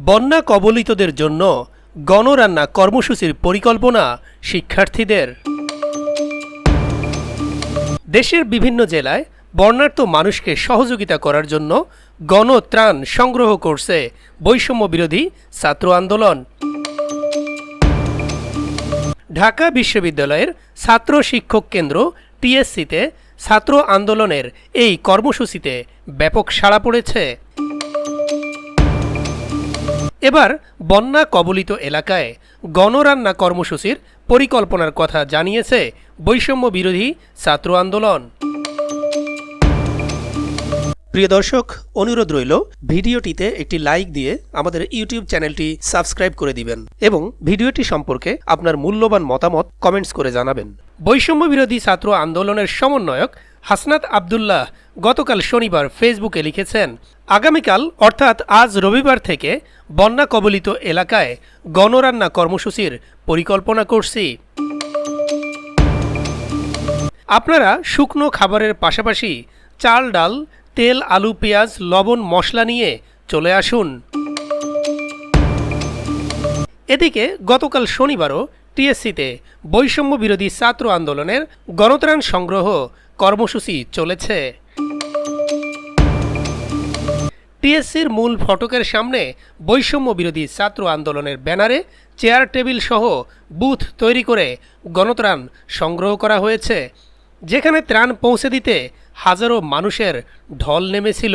বন্যা কবলিতদের জন্য গণরান্না কর্মসূচির পরিকল্পনা শিক্ষার্থীদের। দেশের বিভিন্ন জেলায় বন্যার্ত মানুষকে সহযোগিতা করার জন্য গণত্রাণ সংগ্রহ করছে বৈষম্য বিরোধী ছাত্র আন্দোলন। ঢাকা বিশ্ববিদ্যালয়ের ছাত্র শিক্ষক কেন্দ্র টিএসসিতে ছাত্র আন্দোলনের এই কর্মসূচিতে ব্যাপক সাড়া পড়েছে। এবার বন্যা কবলিত এলাকায় গণরান্না কর্মসূচির পরিকল্পনার কথা জানিয়েছে বৈষম্য বিরোধী ছাত্র আন্দোলন। প্রিয় দর্শক, অনুরোধ রইল ভিডিওটিতে একটি লাইক দিয়ে আমাদের ইউটিউব চ্যানেলটি সাবস্ক্রাইব করে দিবেন এবং ভিডিওটি সম্পর্কে আপনার মূল্যবান মতামত কমেন্টস করে জানাবেন। বৈষম্য বিরোধী ছাত্র আন্দোলনের সমন্বয়ক হাসনাত আবদুল্লাহ গতকাল শনিবার ফেসবুকে লিখেছেন, আগামীকাল অর্থাৎ আজ রবিবার থেকে বন্যা কবলিত এলাকায় গণরান্না কর্মসূচির পরিকল্পনা করছি। আপনারা শুকনো খাবারের পাশাপাশি চাল, ডাল, তেল, আলু, পেঁয়াজ, লবণ, মশলা নিয়ে চলে আসুন। এদিকে গতকাল শনিবারও টিএসসিতে বৈষম্য বিরোধী ছাত্র আন্দোলনের গণত্রাণ সংগ্রহ কর্মসূচি চলেছে। টিএসসির মূল ফটকের সামনে বৈষম্য বিরোধী ছাত্র আন্দোলনের ব্যানারে চেয়ার টেবিল সহ বুথ তৈরি করে গণত্রাণ সংগ্রহ করা হয়েছে, যেখানে ত্রাণ পৌঁছে দিতে হাজারো মানুষের ঢল নেমেছিল।